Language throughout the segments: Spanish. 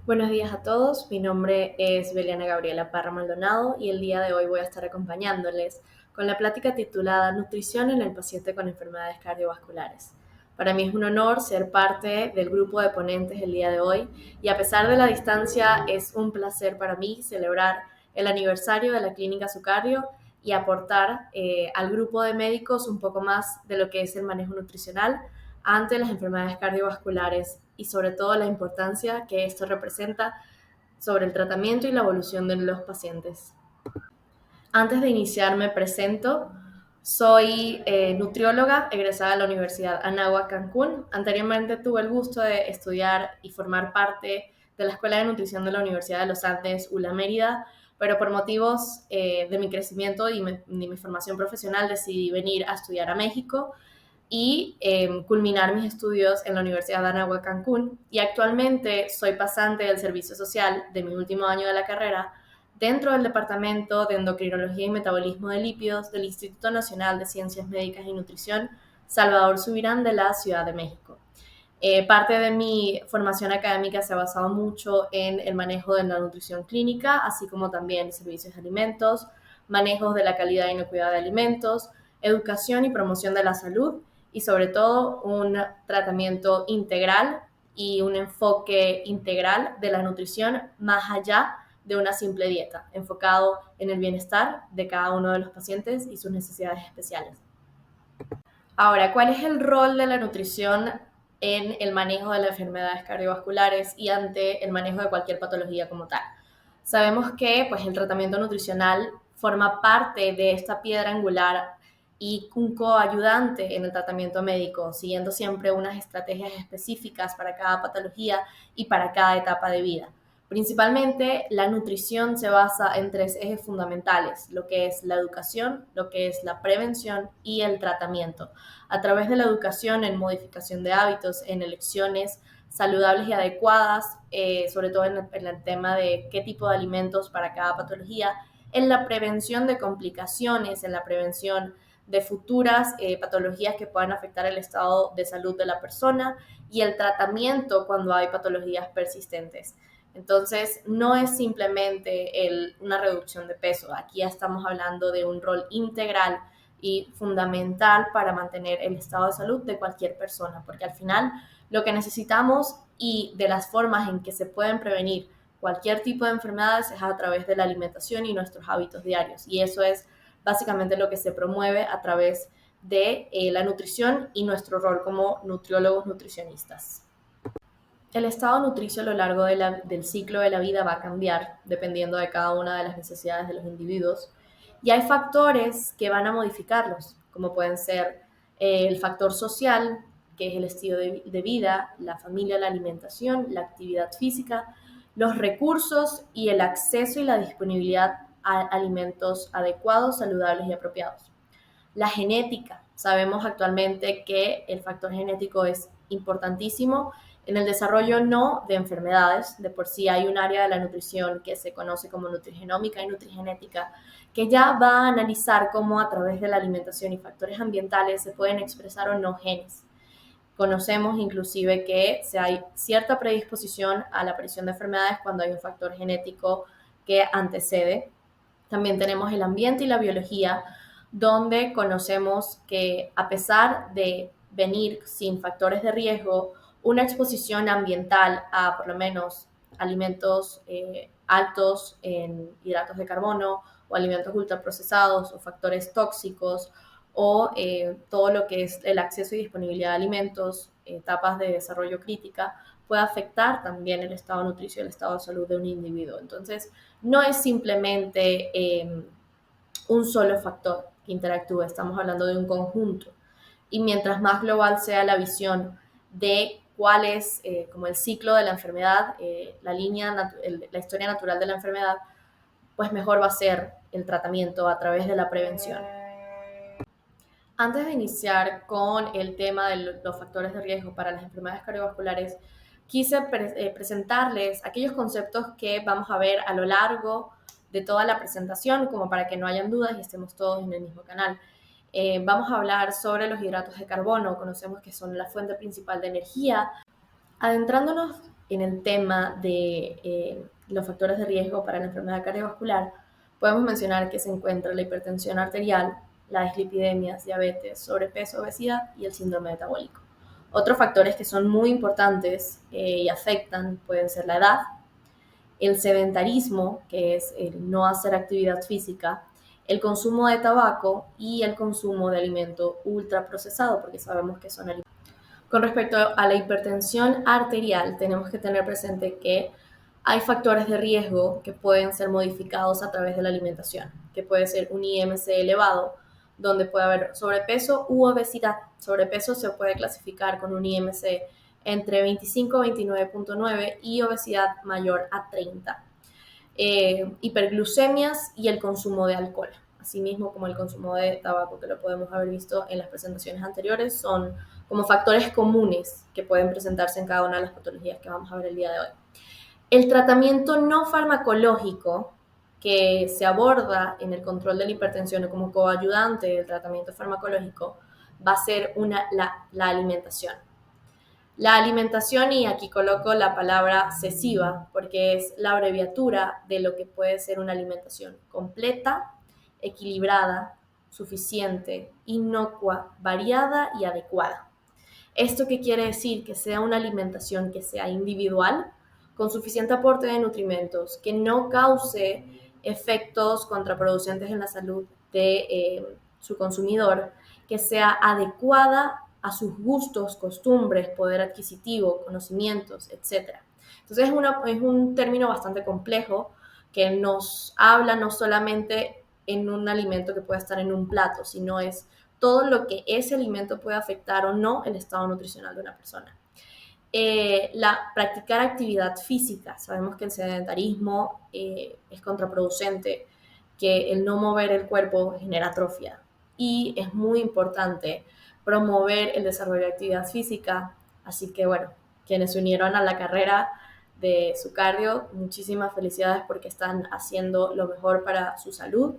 Buenos días a todos, mi nombre es Beliana Gabriela Parra Maldonado y el día de hoy voy a estar acompañándoles con la plática titulada Nutrición en el paciente con enfermedades cardiovasculares. Para mí es un honor ser parte del grupo de ponentes el día de hoy y a pesar de la distancia es un placer para mí celebrar el aniversario de la Clínica Sucario y aportar al grupo de médicos un poco más de lo que es el manejo nutricional ante las enfermedades cardiovasculares y sobre todo la importancia que esto representa sobre el tratamiento y la evolución de los pacientes. Antes de iniciar me presento. Soy nutrióloga egresada de la Universidad Anáhuac Cancún. Anteriormente tuve el gusto de estudiar y formar parte de la Escuela de Nutrición de la Universidad de los Andes, ULA Mérida, pero por motivos de mi crecimiento y mi formación profesional decidí venir a estudiar a México y culminar mis estudios en la Universidad de Anáhuac Cancún, y actualmente soy pasante del servicio social de mi último año de la carrera dentro del Departamento de Endocrinología y Metabolismo de Lípidos del Instituto Nacional de Ciencias Médicas y Nutrición Salvador Subirán de la Ciudad de México. Parte de mi formación académica se ha basado mucho en el manejo de la nutrición clínica, así como también servicios de alimentos, manejos de la calidad y inocuidad de alimentos, educación y promoción de la salud y sobre todo un tratamiento integral y un enfoque integral de la nutrición más allá de una simple dieta, enfocado en el bienestar de cada uno de los pacientes y sus necesidades especiales. Ahora, ¿cuál es el rol de la nutrición en el manejo de las enfermedades cardiovasculares y ante el manejo de cualquier patología como tal? Sabemos que pues, el tratamiento nutricional forma parte de esta piedra angular y un coayudante en el tratamiento médico, siguiendo siempre unas estrategias específicas para cada patología y para cada etapa de vida. Principalmente, la nutrición se basa en tres ejes fundamentales, lo que es la educación, lo que es la prevención y el tratamiento. A través de la educación en modificación de hábitos, en elecciones saludables y adecuadas, sobre todo en el tema de qué tipo de alimentos para cada patología, en la prevención de complicaciones, en la prevención de futuras patologías que puedan afectar el estado de salud de la persona y el tratamiento cuando hay patologías persistentes. Entonces, no es simplemente una reducción de peso. Aquí ya estamos hablando de un rol integral y fundamental para mantener el estado de salud de cualquier persona, porque al final lo que necesitamos y de las formas en que se pueden prevenir cualquier tipo de enfermedades es a través de la alimentación y nuestros hábitos diarios. Y eso es básicamente lo que se promueve a través de la nutrición y nuestro rol como nutriólogos nutricionistas. El estado nutricio a lo largo del ciclo de la vida va a cambiar dependiendo de cada una de las necesidades de los individuos y hay factores que van a modificarlos, como pueden ser el factor social, que es el estilo de vida, la familia, la alimentación, la actividad física, los recursos y el acceso y la disponibilidad a alimentos adecuados, saludables y apropiados. La genética. Sabemos actualmente que el factor genético es importantísimo en el desarrollo no de enfermedades. De por sí hay un área de la nutrición que se conoce como nutrigenómica y nutrigenética, que ya va a analizar cómo a través de la alimentación y factores ambientales se pueden expresar o no genes. Conocemos inclusive que hay cierta predisposición a la aparición de enfermedades cuando hay un factor genético que antecede. También tenemos el ambiente y la biología, donde conocemos que a pesar de venir sin factores de riesgo, una exposición ambiental a por lo menos alimentos altos en hidratos de carbono o alimentos ultraprocesados o factores tóxicos o todo lo que es el acceso y disponibilidad de alimentos, etapas de desarrollo crítica, puede afectar también el estado nutricio y el estado de salud de un individuo. Entonces, no es simplemente un solo factor que interactúa, estamos hablando de un conjunto. Y mientras más global sea la visión de cuál es como el ciclo de la enfermedad, la historia natural de la enfermedad, pues mejor va a ser el tratamiento a través de la prevención. Antes de iniciar con el tema de los factores de riesgo para las enfermedades cardiovasculares, quise presentarles aquellos conceptos que vamos a ver a lo largo de toda la presentación, como para que no hayan dudas y estemos todos en el mismo canal. Vamos a hablar sobre los hidratos de carbono. Conocemos que son la fuente principal de energía. Adentrándonos en el tema de los factores de riesgo para la enfermedad cardiovascular, podemos mencionar que se encuentra la hipertensión arterial, las dislipidemias, diabetes, sobrepeso, obesidad y el síndrome metabólico. Otros factores que son muy importantes y afectan pueden ser la edad, el sedentarismo, que es el no hacer actividad física, el consumo de tabaco y el consumo de alimento ultraprocesado, porque sabemos que son alimentos. Con respecto a la hipertensión arterial, tenemos que tener presente que hay factores de riesgo que pueden ser modificados a través de la alimentación, que puede ser un IMC elevado, donde puede haber sobrepeso u obesidad. Sobrepeso se puede clasificar con un IMC entre 25 y 29.9 y obesidad mayor a 30. Hiperglucemias y el consumo de alcohol, asimismo como el consumo de tabaco, que lo podemos haber visto en las presentaciones anteriores, son como factores comunes que pueden presentarse en cada una de las patologías que vamos a ver el día de hoy. El tratamiento no farmacológico que se aborda en el control de la hipertensión como coayudante del tratamiento farmacológico va a ser la alimentación. La alimentación, y aquí coloco la palabra CESIVA, porque es la abreviatura de lo que puede ser una alimentación completa, equilibrada, suficiente, inocua, variada y adecuada. ¿Esto qué quiere decir? Que sea una alimentación que sea individual, con suficiente aporte de nutrimentos, que no cause efectos contraproducentes en la salud de su consumidor, que sea adecuada a sus gustos, costumbres, poder adquisitivo, conocimientos, etc. Entonces es un término bastante complejo que nos habla no solamente en un alimento que pueda estar en un plato, sino es todo lo que ese alimento puede afectar o no el estado nutricional de una persona. Practicar actividad física. Sabemos que el sedentarismo es contraproducente, que el no mover el cuerpo genera atrofia. Y es muy importante promover el desarrollo de actividad física. Así que bueno, quienes se unieron a la carrera de su cardio, muchísimas felicidades porque están haciendo lo mejor para su salud.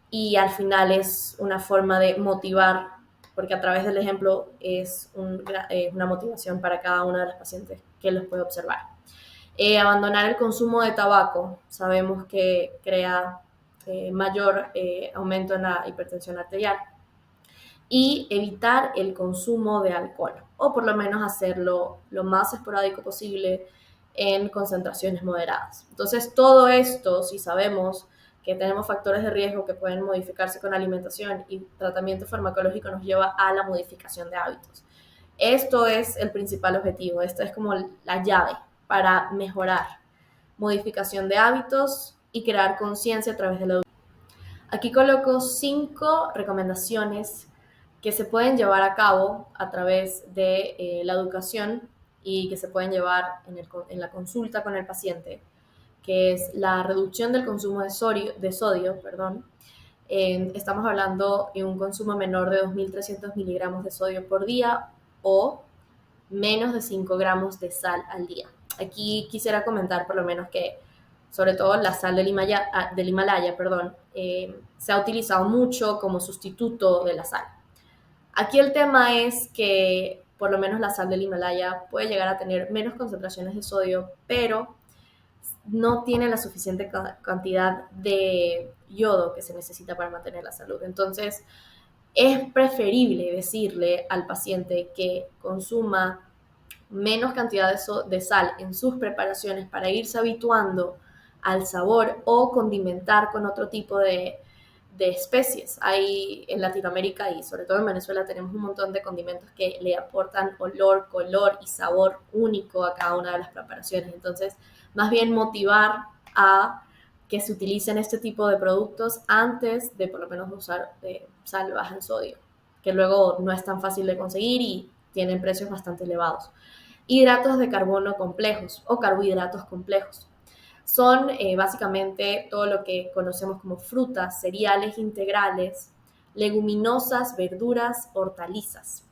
Y al final es una forma de motivar, porque a través del ejemplo es una motivación para cada una de las pacientes que los puede observar. Abandonar el consumo de tabaco, sabemos que crea mayor aumento en la hipertensión arterial, y evitar el consumo de alcohol, o por lo menos hacerlo lo más esporádico posible en concentraciones moderadas. Entonces, todo esto, si sabemos que tenemos factores de riesgo que pueden modificarse con alimentación y tratamiento farmacológico, nos lleva a la modificación de hábitos. Esto es el principal objetivo, esta es como la llave para mejorar. Modificación de hábitos y crear conciencia a través de la educación. Aquí coloco 5 recomendaciones que se pueden llevar a cabo a través de la educación y que se pueden llevar en la consulta con el paciente, que es la reducción del consumo de sodio. Estamos hablando de un consumo menor de 2.300 miligramos de sodio por día o menos de 5 gramos de sal al día. Aquí quisiera comentar por lo menos que sobre todo la sal del Himalaya, se ha utilizado mucho como sustituto de la sal. Aquí el tema es que por lo menos la sal del Himalaya puede llegar a tener menos concentraciones de sodio, pero no tiene la suficiente cantidad de yodo que se necesita para mantener la salud. Entonces, es preferible decirle al paciente que consuma menos cantidad de sal en sus preparaciones para irse habituando al sabor o condimentar con otro tipo de especies. Hay en Latinoamérica y sobre todo en Venezuela tenemos un montón de condimentos que le aportan olor, color y sabor único a cada una de las preparaciones. Entonces, más bien motivar a que se utilicen este tipo de productos antes de por lo menos usar sal baja en sodio, que luego no es tan fácil de conseguir y tienen precios bastante elevados. Hidratos de carbono complejos o carbohidratos complejos. Son básicamente todo lo que conocemos como frutas, cereales integrales, leguminosas, verduras, hortalizas.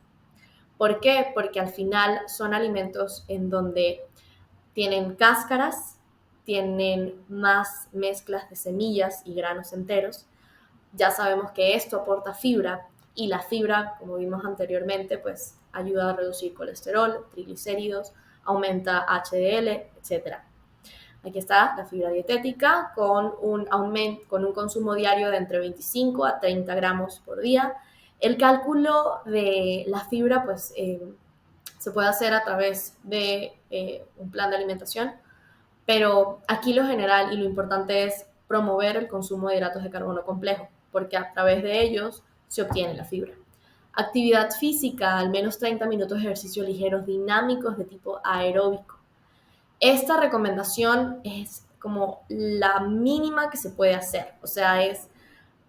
¿Por qué? Porque al final son alimentos en donde tienen cáscaras, tienen más mezclas de semillas y granos enteros. Ya sabemos que esto aporta fibra y la fibra, como vimos anteriormente, pues ayuda a reducir colesterol, triglicéridos, aumenta HDL, etc. Aquí está la fibra dietética con un consumo diario de entre 25 a 30 gramos por día. El cálculo de la fibra pues, se puede hacer a través de un plan de alimentación, pero aquí lo general y lo importante es promover el consumo de hidratos de carbono complejo, porque a través de ellos se obtiene la fibra. Actividad física, al menos 30 minutos de ejercicios ligeros dinámicos de tipo aeróbico. Esta recomendación es como la mínima que se puede hacer, o sea, es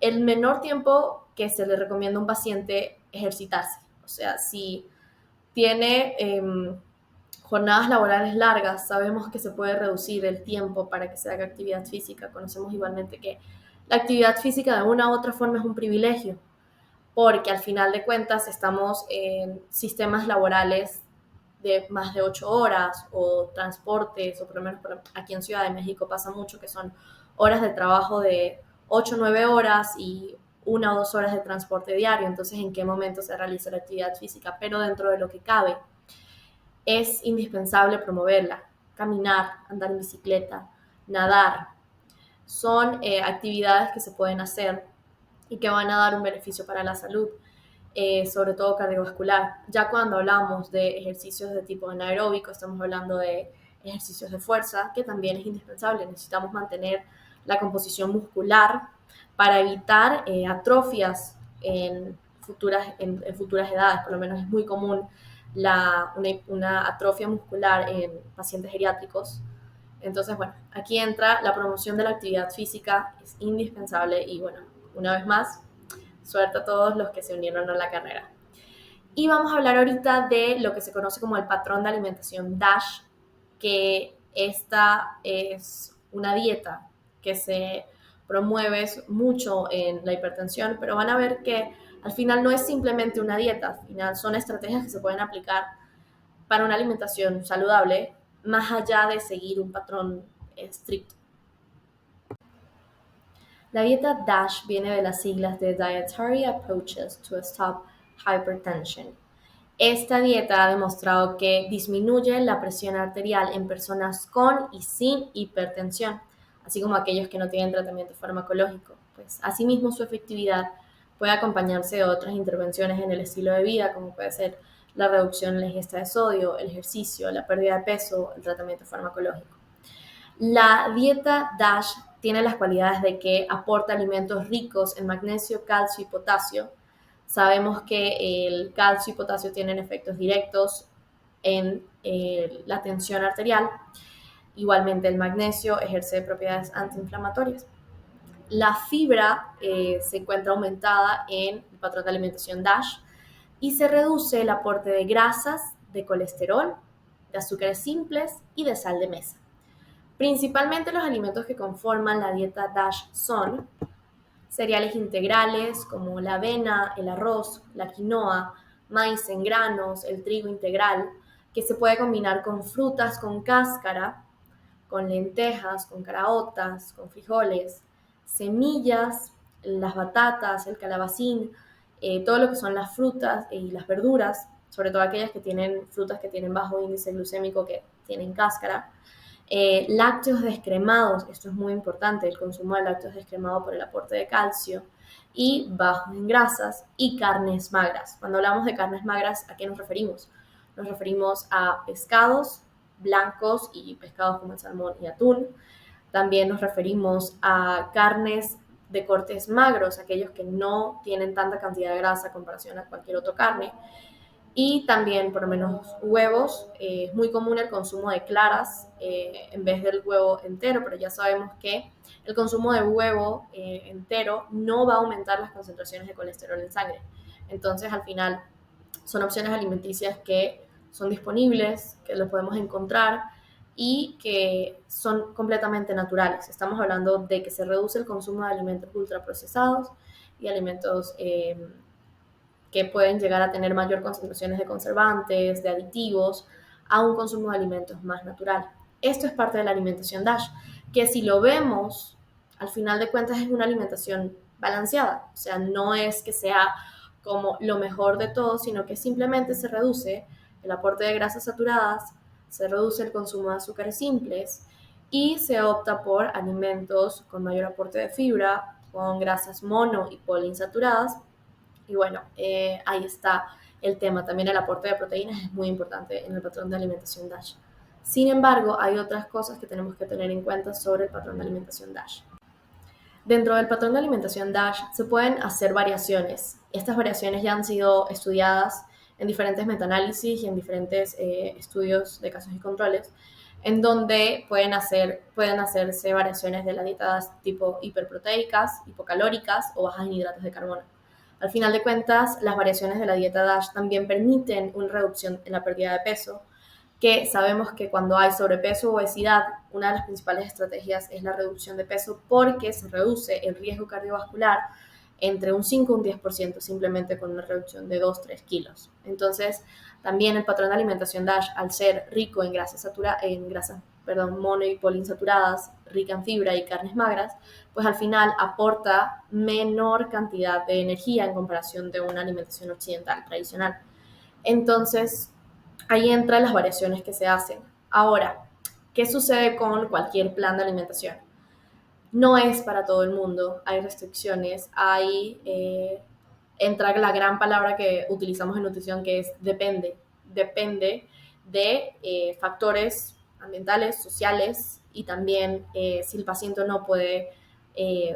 el menor tiempo que se le recomienda a un paciente ejercitarse. O sea, si tiene jornadas laborales largas, sabemos que se puede reducir el tiempo para que se haga actividad física. Conocemos igualmente que la actividad física de una u otra forma es un privilegio, porque al final de cuentas estamos en sistemas laborales de más de 8 horas o transportes, o por lo menos aquí en Ciudad de México pasa mucho que son horas de trabajo de 8 o 9 horas y 1 o 2 horas de transporte diario. Entonces, ¿en qué momento se realiza la actividad física? Pero dentro de lo que cabe, es indispensable promoverla. Caminar, andar en bicicleta, nadar, son actividades que se pueden hacer y que van a dar un beneficio para la salud, sobre todo cardiovascular. Ya cuando hablamos de ejercicios de tipo anaeróbico, estamos hablando de ejercicios de fuerza, que también es indispensable. Necesitamos mantener la composición muscular para evitar atrofias en futuras edades. Por lo menos es muy común una atrofia muscular en pacientes geriátricos. Entonces, bueno, aquí entra la promoción de la actividad física, es indispensable y bueno, una vez más, suerte a todos los que se unieron a la carrera. Y vamos a hablar ahorita de lo que se conoce como el patrón de alimentación DASH, que esta es una dieta que se promueve mucho en la hipertensión, pero van a ver que al final no es simplemente una dieta, al final son estrategias que se pueden aplicar para una alimentación saludable, más allá de seguir un patrón estricto. La dieta DASH viene de las siglas de Dietary Approaches to Stop Hypertension. Esta dieta ha demostrado que disminuye la presión arterial en personas con y sin hipertensión, así como aquellos que no tienen tratamiento farmacológico. Pues, asimismo, su efectividad puede acompañarse de otras intervenciones en el estilo de vida, como puede ser la reducción en la ingesta de sodio, el ejercicio, la pérdida de peso, el tratamiento farmacológico. La dieta DASH tiene las cualidades de que aporta alimentos ricos en magnesio, calcio y potasio. Sabemos que el calcio y potasio tienen efectos directos en la tensión arterial. Igualmente el magnesio ejerce propiedades antiinflamatorias. La fibra se encuentra aumentada en el patrón de alimentación DASH y se reduce el aporte de grasas, de colesterol, de azúcares simples y de sal de mesa. Principalmente los alimentos que conforman la dieta DASH son cereales integrales como la avena, el arroz, la quinoa, maíz en granos, el trigo integral, que se puede combinar con frutas con cáscara, con lentejas, con caraotas, con frijoles, semillas, las batatas, el calabacín, todo lo que son las frutas y las verduras, sobre todo aquellas que tienen frutas que tienen bajo índice glucémico, que tienen cáscara. Lácteos descremados, esto es muy importante, el consumo de lácteos descremados por el aporte de calcio, y bajos en grasas y carnes magras. Cuando hablamos de carnes magras, ¿a qué nos referimos? Nos referimos a pescados blancos y pescados como el salmón y atún. También nos referimos a carnes de cortes magros, aquellos que no tienen tanta cantidad de grasa en comparación a cualquier otra carne. Y también, por lo menos, huevos. Es muy común el consumo de claras en vez del huevo entero, pero ya sabemos que el consumo de huevo entero no va a aumentar las concentraciones de colesterol en sangre. Entonces, al final, son opciones alimenticias que son disponibles, que los podemos encontrar y que son completamente naturales. Estamos hablando de que se reduce el consumo de alimentos ultraprocesados y alimentos que pueden llegar a tener mayor concentraciones de conservantes, de aditivos, a un consumo de alimentos más natural. Esto es parte de la alimentación DASH, que si lo vemos, al final de cuentas es una alimentación balanceada. O sea, no es que sea como lo mejor de todo, sino que simplemente se reduce el aporte de grasas saturadas, se reduce el consumo de azúcares simples y se opta por alimentos con mayor aporte de fibra, con grasas mono y poliinsaturadas. Y bueno, ahí está el tema. También el aporte de proteínas es muy importante en el patrón de alimentación DASH. Sin embargo, hay otras cosas que tenemos que tener en cuenta sobre el patrón de alimentación DASH. Dentro del patrón de alimentación DASH se pueden hacer variaciones. Estas variaciones ya han sido estudiadas en diferentes metaanálisis y en diferentes estudios de casos y controles, en donde pueden hacerse variaciones de la dieta DASH tipo hiperproteicas, hipocalóricas o bajas en hidratos de carbono. Al final de cuentas, las variaciones de la dieta DASH también permiten una reducción en la pérdida de peso, que sabemos que cuando hay sobrepeso o obesidad, una de las principales estrategias es la reducción de peso porque se reduce el riesgo cardiovascular entre un 5 y un 10% simplemente con una reducción de 2-3 kilos. Entonces, también el patrón de alimentación DASH, al ser rico en grasas mono y poliinsaturadas, rica en fibra y carnes magras, pues al final aporta menor cantidad de energía en comparación de una alimentación occidental tradicional. Entonces, ahí entran las variaciones que se hacen. Ahora, ¿qué sucede con cualquier plan de alimentación? No es para todo el mundo, hay restricciones, entra la gran palabra que utilizamos en nutrición que es depende. Depende de factores ambientales, sociales y también si el paciente no puede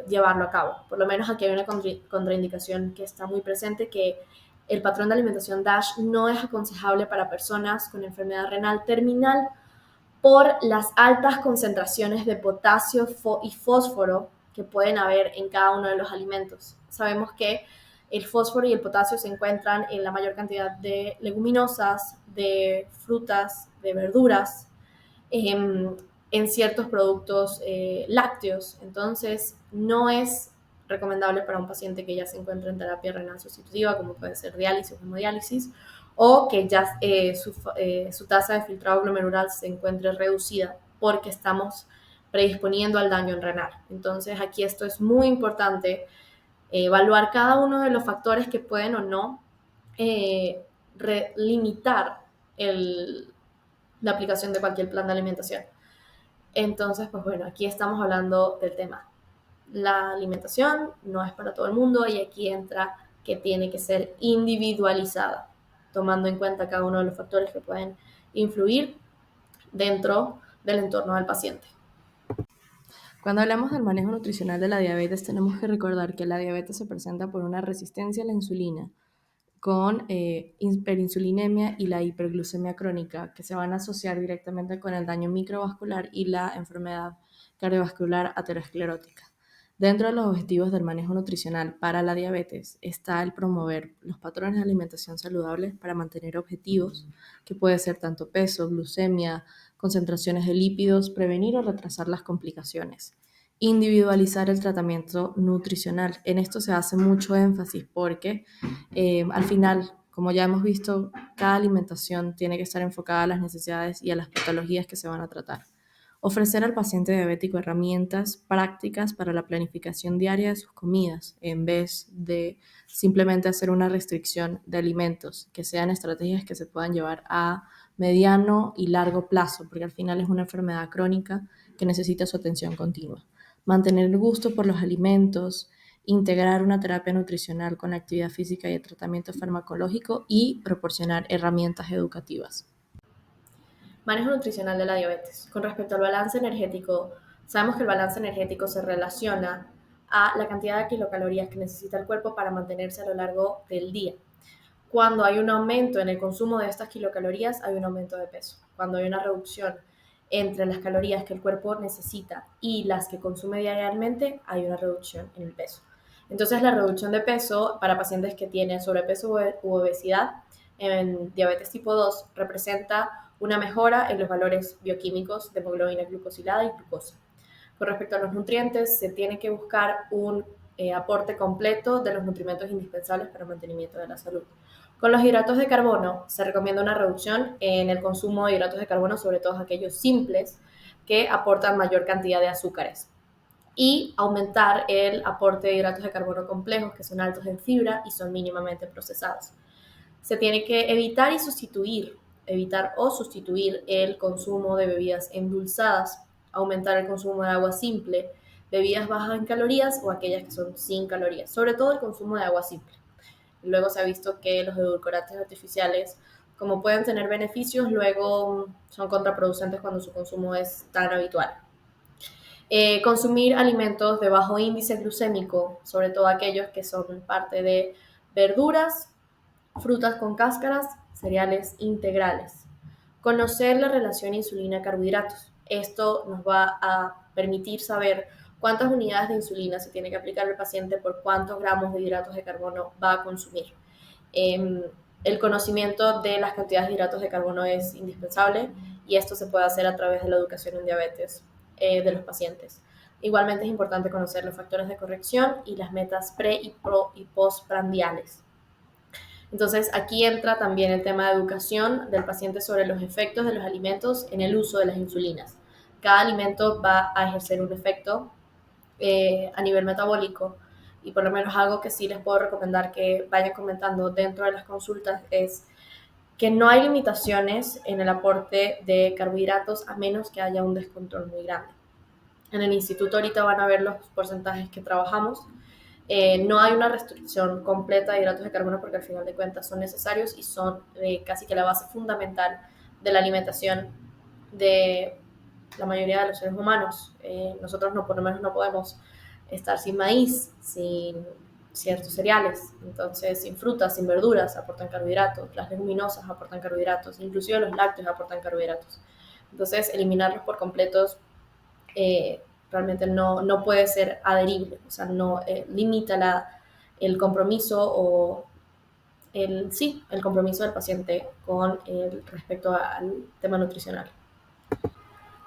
llevarlo a cabo. Por lo menos aquí hay una contraindicación que está muy presente, que el patrón de alimentación DASH no es aconsejable para personas con enfermedad renal terminal por las altas concentraciones de potasio y fósforo que pueden haber en cada uno de los alimentos. Sabemos que el fósforo y el potasio se encuentran en la mayor cantidad de leguminosas, de frutas, de verduras, en ciertos productos lácteos. Entonces, no es recomendable para un paciente que ya se encuentra en terapia renal sustitutiva, como puede ser diálisis o hemodiálisis, o que ya su tasa de filtrado glomerular se encuentre reducida porque estamos predisponiendo al daño en renal. Entonces, aquí esto es muy importante, evaluar cada uno de los factores que pueden o no limitar la aplicación de cualquier plan de alimentación. Entonces, pues bueno, aquí estamos hablando del tema. La alimentación no es para todo el mundo y aquí entra que tiene que ser individualizada, tomando en cuenta cada uno de los factores que pueden influir dentro del entorno del paciente. Cuando hablamos del manejo nutricional de la diabetes, tenemos que recordar que la diabetes se presenta por una resistencia a la insulina, con hiperinsulinemia y la hiperglucemia crónica, que se van a asociar directamente con el daño microvascular y la enfermedad cardiovascular aterosclerótica. Dentro de los objetivos del manejo nutricional para la diabetes está el promover los patrones de alimentación saludables para mantener objetivos, que puede ser tanto peso, glucemia, concentraciones de lípidos, prevenir o retrasar las complicaciones. Individualizar el tratamiento nutricional. En esto se hace mucho énfasis porque al final, como ya hemos visto, cada alimentación tiene que estar enfocada a las necesidades y a las patologías que se van a tratar. Ofrecer al paciente diabético herramientas prácticas para la planificación diaria de sus comidas, en vez de simplemente hacer una restricción de alimentos, que sean estrategias que se puedan llevar a mediano y largo plazo, porque al final es una enfermedad crónica que necesita su atención continua. Mantener el gusto por los alimentos, integrar una terapia nutricional con actividad física y el tratamiento farmacológico y proporcionar herramientas educativas. Manejo nutricional de la diabetes. Con respecto al balance energético, sabemos que el balance energético se relaciona a la cantidad de kilocalorías que necesita el cuerpo para mantenerse a lo largo del día. Cuando hay un aumento en el consumo de estas kilocalorías, hay un aumento de peso. Cuando hay una reducción entre las calorías que el cuerpo necesita y las que consume diariamente, hay una reducción en el peso. Entonces, la reducción de peso para pacientes que tienen sobrepeso u obesidad en diabetes tipo 2 representa una mejora en los valores bioquímicos de hemoglobina glucosilada y glucosa. Con respecto a los nutrientes, se tiene que buscar un aporte completo de los nutrimentos indispensables para el mantenimiento de la salud. Con los hidratos de carbono se recomienda una reducción en el consumo de hidratos de carbono, sobre todo aquellos simples que aportan mayor cantidad de azúcares, y aumentar el aporte de hidratos de carbono complejos, que son altos en fibra y son mínimamente procesados. Se tiene que evitar y sustituir evitar o sustituir el consumo de bebidas endulzadas, aumentar el consumo de agua simple, bebidas bajas en calorías o aquellas que son sin calorías, sobre todo el consumo de agua simple. Luego se ha visto que los edulcorantes artificiales, como pueden tener beneficios, luego son contraproducentes cuando su consumo es tan habitual. Consumir alimentos de bajo índice glucémico, sobre todo aquellos que son parte de verduras, frutas con cáscaras, cereales integrales. Conocer la relación insulina-carbohidratos. Esto nos va a permitir saber cuántas unidades de insulina se tiene que aplicar al paciente por cuántos gramos de hidratos de carbono va a consumir. El conocimiento de las cantidades de hidratos de carbono es indispensable y esto se puede hacer a través de la educación en diabetes de los pacientes. Igualmente es importante conocer los factores de corrección y las metas pre y postprandiales. Entonces aquí entra también el tema de educación del paciente sobre los efectos de los alimentos en el uso de las insulinas. Cada alimento va a ejercer un efecto a nivel metabólico y por lo menos algo que sí les puedo recomendar que vayan comentando dentro de las consultas es que no hay limitaciones en el aporte de carbohidratos a menos que haya un descontrol muy grande. En el instituto ahorita van a ver los porcentajes que trabajamos. No hay una restricción completa de hidratos de carbono porque al final de cuentas son necesarios y son casi que la base fundamental de la alimentación de la mayoría de los seres humanos. Nosotros no, por lo menos no podemos estar sin maíz, sin ciertos cereales, entonces sin frutas, sin verduras aportan carbohidratos, las leguminosas aportan carbohidratos, inclusive los lácteos aportan carbohidratos. Entonces eliminarlos por completos realmente no puede ser adherible, o sea, no limita el compromiso o el compromiso del paciente con respecto al tema nutricional.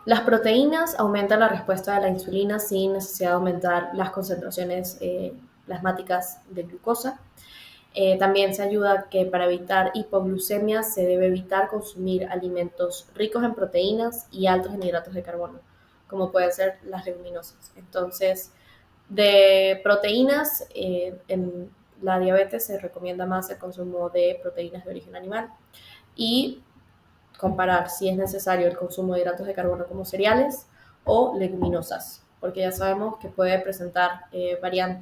Las proteínas aumentan la respuesta de la insulina sin necesidad de aumentar las concentraciones plasmáticas de glucosa. También se ayuda que para evitar hipoglucemia se debe evitar consumir alimentos ricos en proteínas y altos en hidratos de carbono, como pueden ser las leguminosas. Entonces, de proteínas, en la diabetes se recomienda más el consumo de proteínas de origen animal y comparar si es necesario el consumo de hidratos de carbono como cereales o leguminosas, porque ya sabemos que puede presentar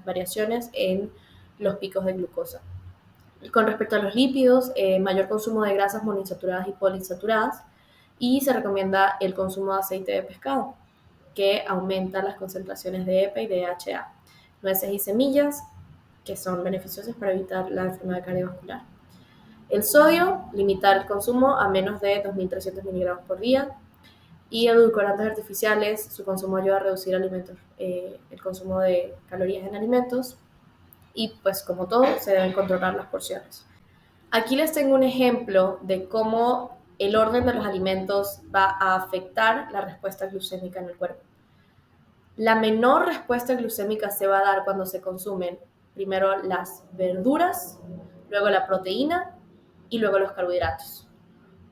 variaciones en los picos de glucosa. Con respecto a los lípidos, mayor consumo de grasas monoinsaturadas y poliinsaturadas y se recomienda el consumo de aceite de pescado, que aumenta las concentraciones de EPA y de DHA. Nueces y semillas, que son beneficiosas para evitar la enfermedad cardiovascular. El sodio, limitar el consumo a menos de 2.300 miligramos por día. Y edulcorantes artificiales, su consumo ayuda a reducir el consumo de calorías en alimentos. Y pues como todo, se deben controlar las porciones. Aquí les tengo un ejemplo de cómo el orden de los alimentos va a afectar la respuesta glucémica en el cuerpo. La menor respuesta glucémica se va a dar cuando se consumen primero las verduras, luego la proteína y luego los carbohidratos.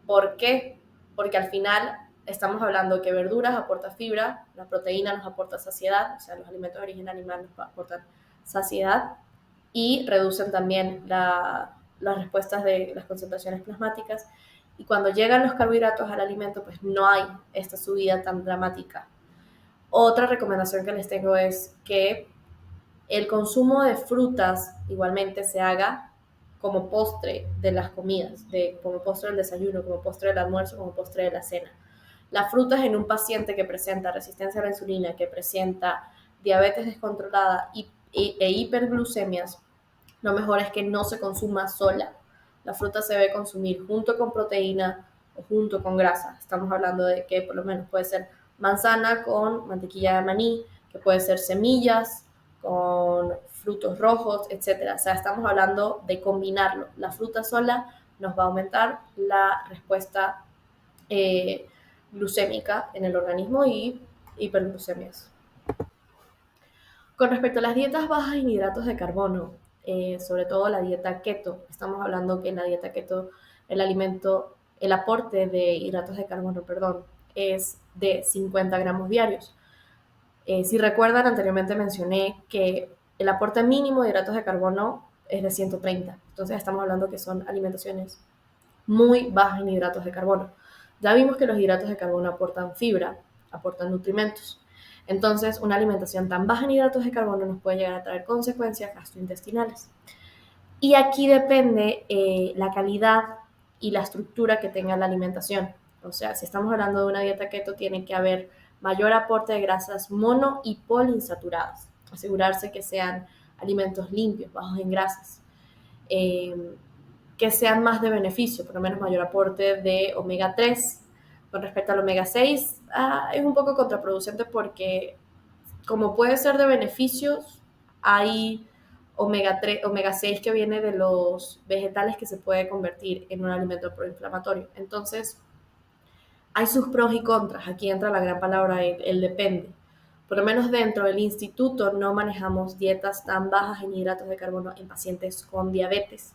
¿Por qué? Porque al final estamos hablando que verduras aporta fibra, la proteína nos aporta saciedad, o sea, los alimentos de origen animal nos aportan saciedad y reducen también las respuestas de las concentraciones plasmáticas. Y cuando llegan los carbohidratos al alimento, pues no hay esta subida tan dramática. Otra recomendación que les tengo es que el consumo de frutas igualmente se haga como postre de las comidas, como postre del desayuno, como postre del almuerzo, como postre de la cena. Las frutas en un paciente que presenta resistencia a la insulina, que presenta diabetes descontrolada e hiperglucemias, lo mejor es que no se consuma sola. La fruta se debe consumir junto con proteína o junto con grasa. Estamos hablando de que por lo menos puede ser manzana con mantequilla de maní, que puede ser semillas con frutos rojos, etc. O sea, estamos hablando de combinarlo. La fruta sola nos va a aumentar la respuesta glucémica en el organismo y hiperglucemias. Con respecto a las dietas bajas en hidratos de carbono, sobre todo la dieta keto, estamos hablando que en la dieta keto el aporte de hidratos de carbono, es de 50 gramos diarios. Si recuerdan, anteriormente mencioné que el aporte mínimo de hidratos de carbono es de 130. Entonces estamos hablando que son alimentaciones muy baja en hidratos de carbono. Ya vimos que los hidratos de carbono aportan fibra, aportan nutrimentos. Entonces, una alimentación tan baja en hidratos de carbono nos puede llegar a traer consecuencias gastrointestinales. Y aquí depende la calidad y la estructura que tenga la alimentación. O sea, si estamos hablando de una dieta keto, tiene que haber mayor aporte de grasas mono y poliinsaturadas. Asegurarse que sean alimentos limpios, bajos en grasas. Que sean más de beneficio, por lo menos mayor aporte de omega 3. Con respecto al omega 6, es un poco contraproducente porque como puede ser de beneficios, hay omega 3, omega 6 que viene de los vegetales que se puede convertir en un alimento proinflamatorio. Entonces, hay sus pros y contras. Aquí entra la gran palabra, el depende. Por lo menos dentro del instituto no manejamos dietas tan bajas en hidratos de carbono en pacientes con diabetes.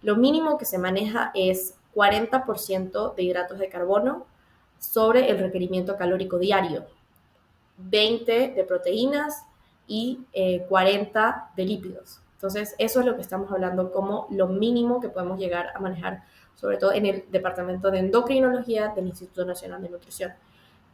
Lo mínimo que se maneja es 40% de hidratos de carbono sobre el requerimiento calórico diario, 20 de proteínas y 40 de lípidos. Entonces, eso es lo que estamos hablando como lo mínimo que podemos llegar a manejar, sobre todo en el Departamento de Endocrinología del Instituto Nacional de Nutrición.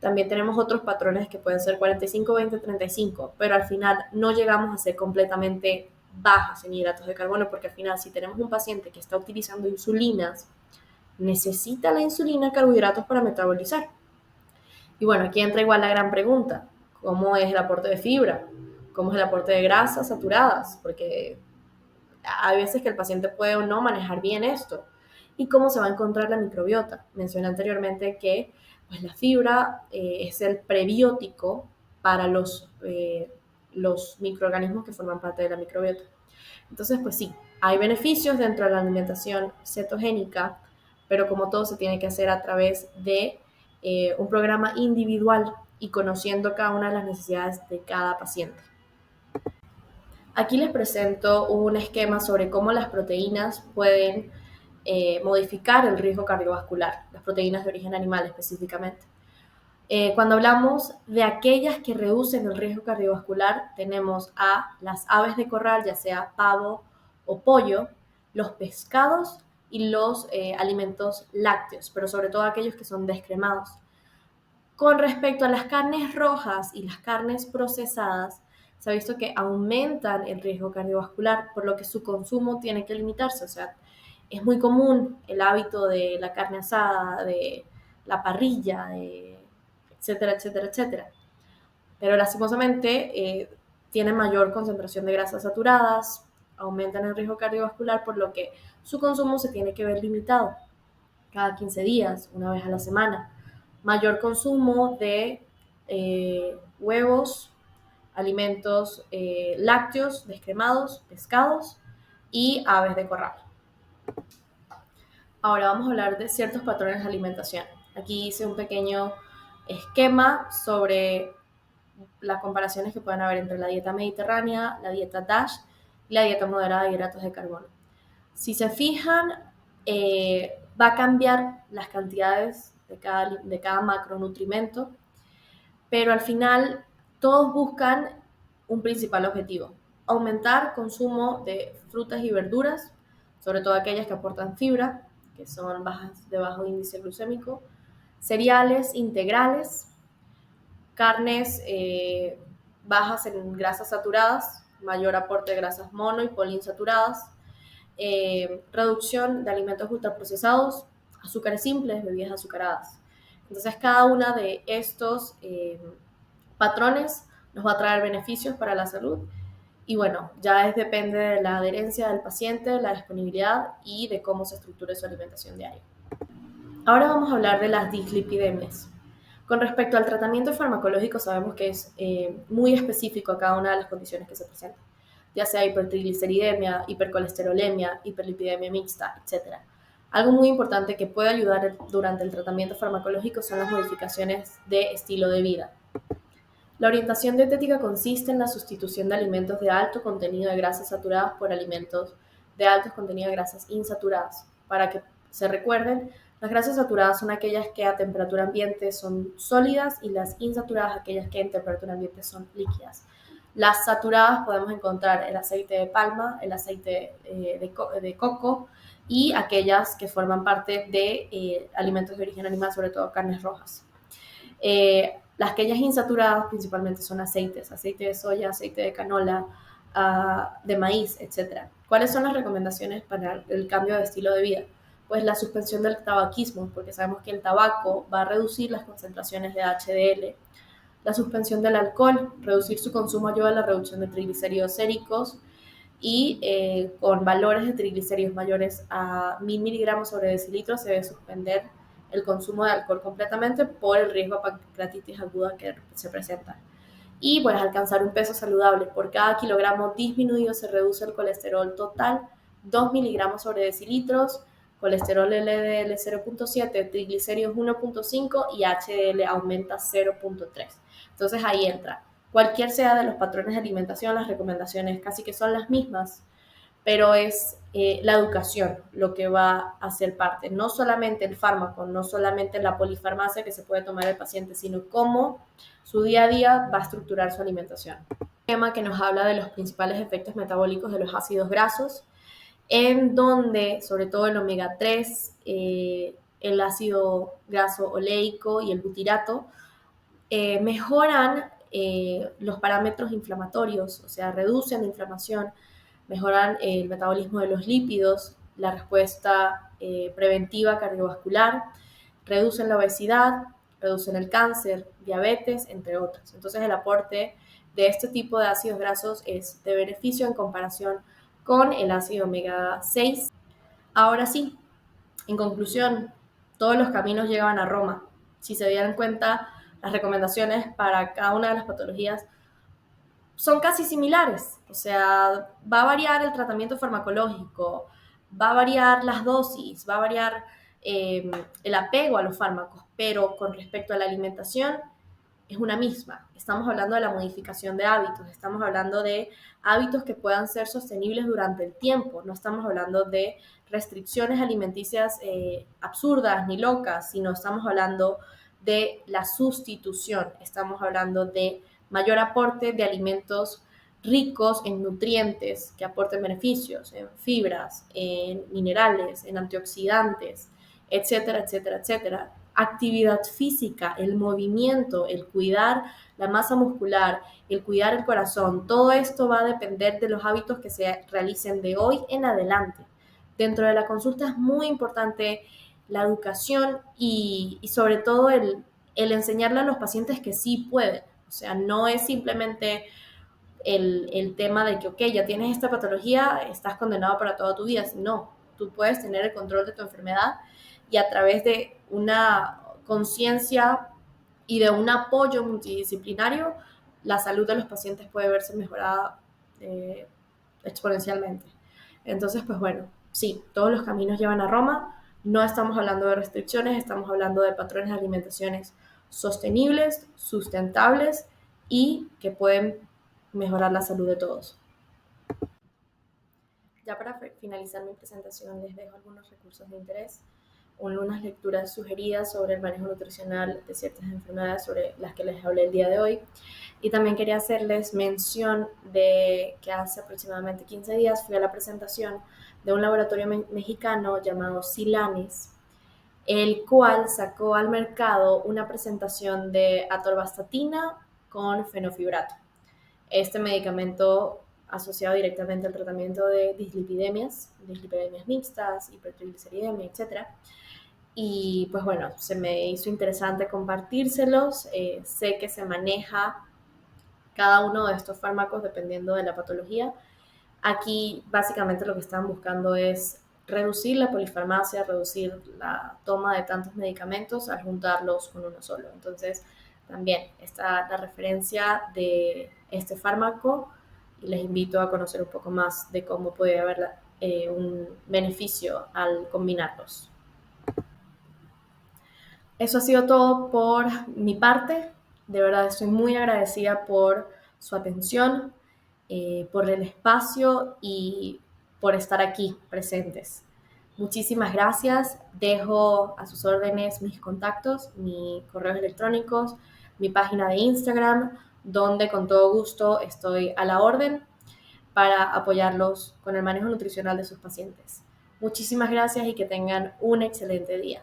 También tenemos otros patrones que pueden ser 45, 20, 35, pero al final no llegamos a ser completamente bajas en hidratos de carbono, porque al final si tenemos un paciente que está utilizando insulinas, necesita la insulina carbohidratos para metabolizar. Y bueno, aquí entra igual la gran pregunta, ¿cómo es el aporte de fibra? ¿Cómo es el aporte de grasas saturadas? Porque hay veces que el paciente puede o no manejar bien esto. ¿Y cómo se va a encontrar la microbiota? Mencioné anteriormente que pues, la fibra es el prebiótico para los microorganismos que forman parte de la microbiota. Entonces, pues sí, hay beneficios dentro de la alimentación cetogénica, pero como todo se tiene que hacer a través de un programa individual y conociendo cada una de las necesidades de cada paciente. Aquí les presento un esquema sobre cómo las proteínas pueden modificar el riesgo cardiovascular, las proteínas de origen animal específicamente. Cuando hablamos de aquellas que reducen el riesgo cardiovascular, tenemos a las aves de corral, ya sea pavo o pollo, los pescados y los alimentos lácteos, pero sobre todo aquellos que son descremados. Con respecto a las carnes rojas y las carnes procesadas, se ha visto que aumentan el riesgo cardiovascular, por lo que su consumo tiene que limitarse. O sea, es muy común el hábito de la carne asada, de la parrilla, etcétera, etcétera, etcétera. Pero lastimosamente tienen mayor concentración de grasas saturadas, aumentan el riesgo cardiovascular, por lo que su consumo se tiene que ver limitado cada 15 días, una vez a la semana. Mayor consumo de huevos, alimentos lácteos, descremados, pescados y aves de corral. Ahora vamos a hablar de ciertos patrones de alimentación. Aquí hice un pequeño esquema sobre las comparaciones que pueden haber entre la dieta mediterránea, la dieta DASH y la dieta moderada de hidratos de carbono. Si se fijan, va a cambiar las cantidades de cada macronutrimento, pero al final todos buscan un principal objetivo: aumentar consumo de frutas y verduras, sobre todo aquellas que aportan fibra, que son bajas de bajo índice glucémico, cereales integrales, carnes bajas en grasas saturadas, mayor aporte de grasas mono y poliinsaturadas, reducción de alimentos ultraprocesados, azúcares simples, bebidas azucaradas. Entonces, cada uno de estos patrones nos va a traer beneficios para la salud. Y bueno, ya depende de la adherencia del paciente, la disponibilidad y de cómo se estructure su alimentación diaria. Ahora vamos a hablar de las dislipidemias. Con respecto al tratamiento farmacológico, sabemos que es muy específico a cada una de las condiciones que se presentan, ya sea hipertrigliceridemia, hipercolesterolemia, hiperlipidemia mixta, etc. Algo muy importante que puede ayudar durante el tratamiento farmacológico son las modificaciones de estilo de vida. La orientación dietética consiste en la sustitución de alimentos de alto contenido de grasas saturadas por alimentos de alto contenido de grasas insaturadas. Para que se recuerden, las grasas saturadas son aquellas que a temperatura ambiente son sólidas y las insaturadas aquellas que en temperatura ambiente son líquidas. Las saturadas podemos encontrar el aceite de palma, el aceite de coco, y aquellas que forman parte de alimentos de origen animal, sobre todo carnes rojas. Las aquellas insaturadas principalmente son aceites, aceite de soya, aceite de canola, de maíz, etc. ¿Cuáles son las recomendaciones para el cambio de estilo de vida? Pues la suspensión del tabaquismo, porque sabemos que el tabaco va a reducir las concentraciones de HDL. La suspensión del alcohol, reducir su consumo ayuda a la reducción de triglicéridos séricos y con valores de triglicéridos mayores a 1000 miligramos sobre decilitro se debe suspender el consumo de alcohol completamente por el riesgo de pancreatitis aguda que se presenta. Y pues alcanzar un peso saludable. Por cada kilogramo disminuido se reduce el colesterol total 2 miligramos sobre decilitros, colesterol LDL 0.7, triglicéridos 1.5 y HDL aumenta 0.3. Entonces ahí entra. Cualquier sea de los patrones de alimentación, las recomendaciones casi que son las mismas, pero es la educación lo que va a ser parte, no solamente el fármaco, no solamente la polifarmacia que se puede tomar el paciente, sino cómo su día a día va a estructurar su alimentación. Un tema que nos habla de los principales efectos metabólicos de los ácidos grasos, en donde sobre todo el omega 3, el ácido graso oleico y el butirato mejoran los parámetros inflamatorios, o sea, reducen la inflamación, mejoran el metabolismo de los lípidos, la respuesta preventiva cardiovascular, reducen la obesidad, reducen el cáncer, diabetes, entre otras. Entonces el aporte de este tipo de ácidos grasos es de beneficio en comparación con el ácido omega 6. Ahora sí, en conclusión, todos los caminos llegan a Roma. Si se dieran cuenta, las recomendaciones para cada una de las patologías son casi similares. O sea, va a variar el tratamiento farmacológico, va a variar las dosis, va a variar el apego a los fármacos, pero con respecto a la alimentación es una misma. Estamos hablando de la modificación de hábitos, estamos hablando de hábitos que puedan ser sostenibles durante el tiempo, no estamos hablando de restricciones alimenticias absurdas ni locas, sino estamos hablando de la sustitución, estamos hablando de mayor aporte de alimentos ricos en nutrientes que aporten beneficios, en fibras, en minerales, en antioxidantes, etcétera, etcétera, etcétera. Actividad física, el movimiento, el cuidar la masa muscular, el cuidar el corazón, todo esto va a depender de los hábitos que se realicen de hoy en adelante. Dentro de la consulta es muy importante la educación y sobre todo el enseñarle a los pacientes que sí pueden. O sea, no es simplemente el tema de que, ok, ya tienes esta patología, estás condenado para toda tu vida. No, tú puedes tener el control de tu enfermedad y a través de una conciencia y de un apoyo multidisciplinario, la salud de los pacientes puede verse mejorada exponencialmente. Entonces, pues bueno, sí, todos los caminos llevan a Roma. No estamos hablando de restricciones, estamos hablando de patrones de alimentaciones sostenibles, sustentables y que pueden mejorar la salud de todos. Ya para finalizar mi presentación les dejo algunos recursos de interés, unas lecturas sugeridas sobre el manejo nutricional de ciertas enfermedades sobre las que les hablé el día de hoy. Y también quería hacerles mención de que hace aproximadamente 15 días fui a la presentación de un laboratorio mexicano llamado Silanes, el cual sacó al mercado una presentación de atorvastatina con fenofibrato. Este medicamento asociado directamente al tratamiento de dislipidemias mixtas, hipertrigliceridemia, etc. Y pues bueno, se me hizo interesante compartírselos. Sé que se maneja cada uno de estos fármacos dependiendo de la patología. Aquí básicamente lo que están buscando es reducir la polifarmacia, reducir la toma de tantos medicamentos al juntarlos con uno solo. Entonces, también está la referencia de este fármaco y les invito a conocer un poco más de cómo puede haber un beneficio al combinarlos. Eso ha sido todo por mi parte. De verdad estoy muy agradecida por su atención, por el espacio y por estar aquí presentes. Muchísimas gracias. Dejo a sus órdenes mis contactos, mis correos electrónicos, mi página de Instagram, donde con todo gusto estoy a la orden para apoyarlos con el manejo nutricional de sus pacientes. Muchísimas gracias y que tengan un excelente día.